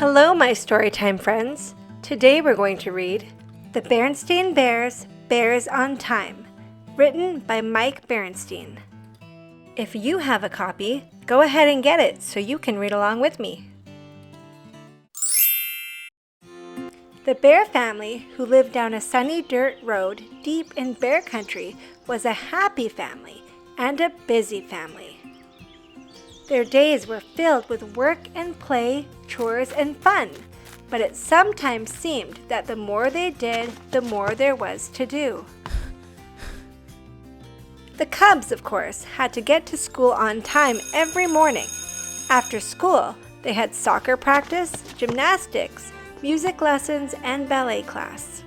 Hello, my Storytime friends. Today we're going to read The Berenstain Bears, Bears on Time, written by Mike Berenstain. If you have a copy, go ahead and get it so you can read along with me. The bear family, who lived down a sunny dirt road deep in bear country, was a happy family and a busy family. Their days were filled with work and play, chores and fun, but it sometimes seemed that the more they did, the more there was to do. The cubs, of course, had to get to school on time every morning. After school, they had soccer practice, gymnastics, music lessons, and ballet class.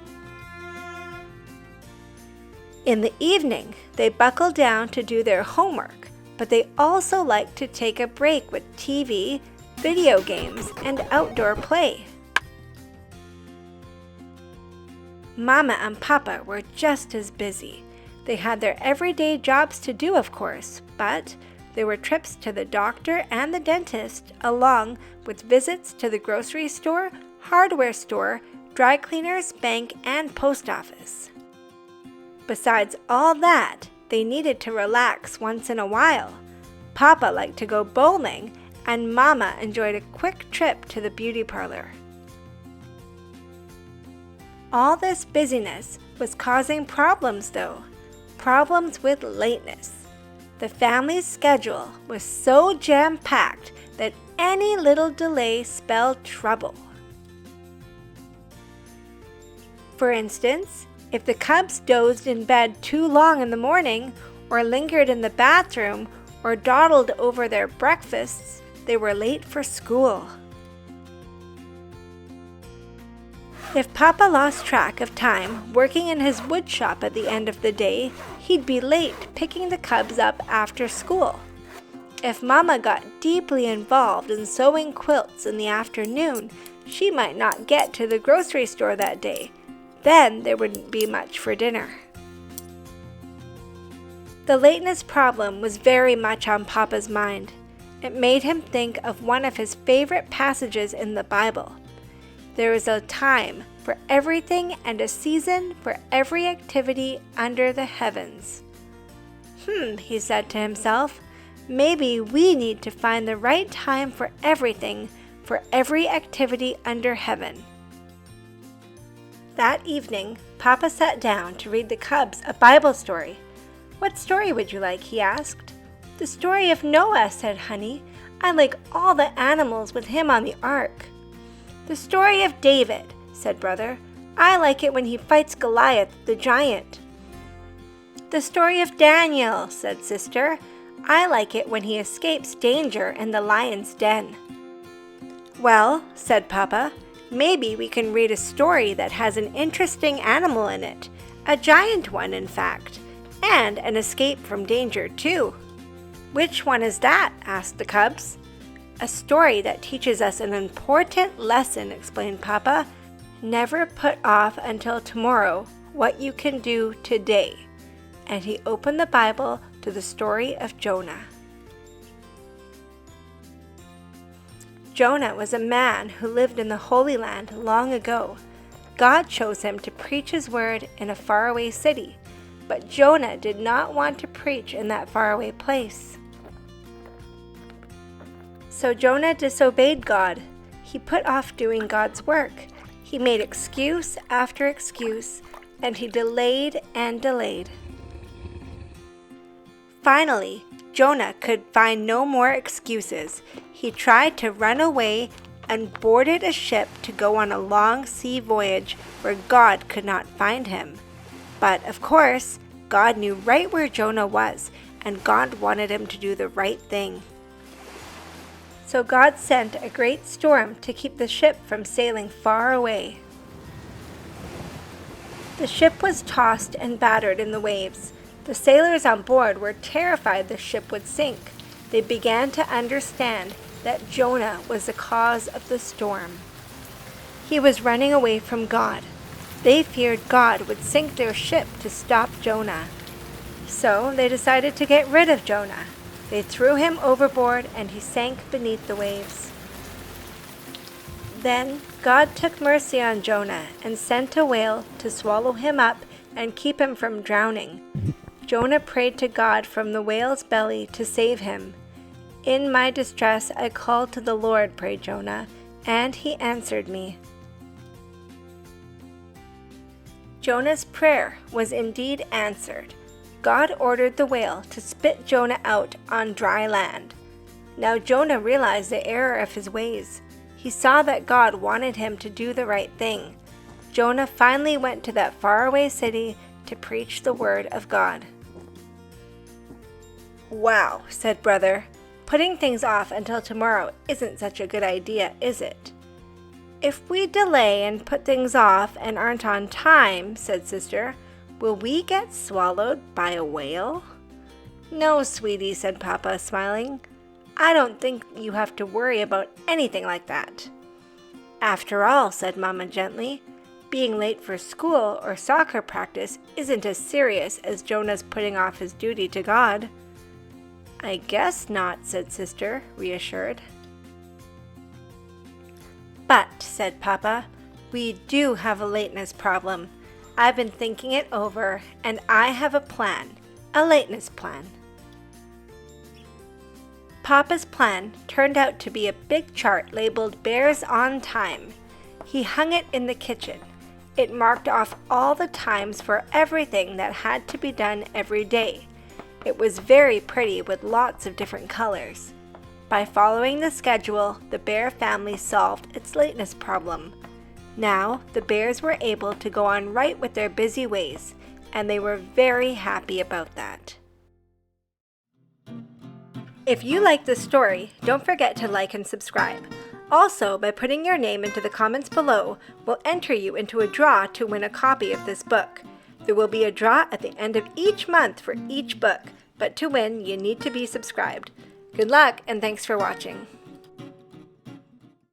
In the evening, they buckled down to do their homework, but they also liked to take a break with TV, video games, and outdoor play. Mama and Papa were just as busy. They had their everyday jobs to do, of course, but there were trips to the doctor and the dentist, along with visits to the grocery store, hardware store, dry cleaners, bank, and post office. Besides all that, they needed to relax once in a while. Papa liked to go bowling, and Mama enjoyed a quick trip to the beauty parlor. All this busyness was causing problems, though. Problems with lateness. The family's schedule was so jam-packed that any little delay spelled trouble. For instance, if the cubs dozed in bed too long in the morning, or lingered in the bathroom, or dawdled over their breakfasts, they were late for school. If Papa lost track of time working in his wood shop at the end of the day, he'd be late picking the cubs up after school. If Mama got deeply involved in sewing quilts in the afternoon, she might not get to the grocery store that day. Then there wouldn't be much for dinner. The lateness problem was very much on Papa's mind. It made him think of one of his favorite passages in the Bible. There is a time for everything and a season for every activity under the heavens. He said to himself, maybe we need to find the right time for everything, for every activity under heaven. That evening, Papa sat down to read the cubs a Bible story. What story would you like? He asked. The story of Noah, said Honey. I like all the animals with him on the ark. The story of David, said Brother. I like it when he fights Goliath, the giant. The story of Daniel, said Sister. I like it when he escapes danger in the lion's den. Well, said Papa, maybe we can read a story that has an interesting animal in it, a giant one, in fact, and an escape from danger, too. Which one is that? Asked the cubs. A story that teaches us an important lesson, explained Papa. Never put off until tomorrow what you can do today. And he opened the Bible to the story of Jonah. Jonah was a man who lived in the Holy Land long ago. God chose him to preach his word in a faraway city, but Jonah did not want to preach in that faraway place. So Jonah disobeyed God. He put off doing God's work. He made excuse after excuse, and he delayed and delayed. Finally, Jonah could find no more excuses. He tried to run away and boarded a ship to go on a long sea voyage where God could not find him. But, of course, God knew right where Jonah was, and God wanted him to do the right thing. So God sent a great storm to keep the ship from sailing far away. The ship was tossed and battered in the waves. The sailors on board were terrified the ship would sink. They began to understand that Jonah was the cause of the storm. He was running away from God. They feared God would sink their ship to stop Jonah. So they decided to get rid of Jonah. They threw him overboard and he sank beneath the waves. Then God took mercy on Jonah and sent a whale to swallow him up and keep him from drowning. Jonah prayed to God from the whale's belly to save him. "In my distress I called to the Lord," prayed Jonah, "and he answered me." Jonah's prayer was indeed answered. God ordered the whale to spit Jonah out on dry land. Now Jonah realized the error of his ways. He saw that God wanted him to do the right thing. Jonah finally went to that faraway city to preach the word of God. "Wow," said Brother. "Putting things off until tomorrow isn't such a good idea, is it?" "If we delay and put things off and aren't on time," said Sister, "will we get swallowed by a whale?" "No, sweetie," said Papa, smiling. "I don't think you have to worry about anything like that." "After all," said Mama gently, "being late for school or soccer practice isn't as serious as Jonah's putting off his duty to God." "I guess not," said Sister, reassured. "But," said Papa, "we do have a lateness problem. I've been thinking it over, and I have a plan, a lateness plan." Papa's plan turned out to be a big chart labeled "Bears on Time." He hung it in the kitchen. It marked off all the times for everything that had to be done every day. It was very pretty with lots of different colors. By following the schedule, the bear family solved its lateness problem. Now, the bears were able to go on right with their busy ways, and they were very happy about that. If you like this story, don't forget to like and subscribe. Also, by putting your name into the comments below, we'll enter you into a draw to win a copy of this book. There will be a draw at the end of each month for each book, but to win, you need to be subscribed. Good luck, and thanks for watching.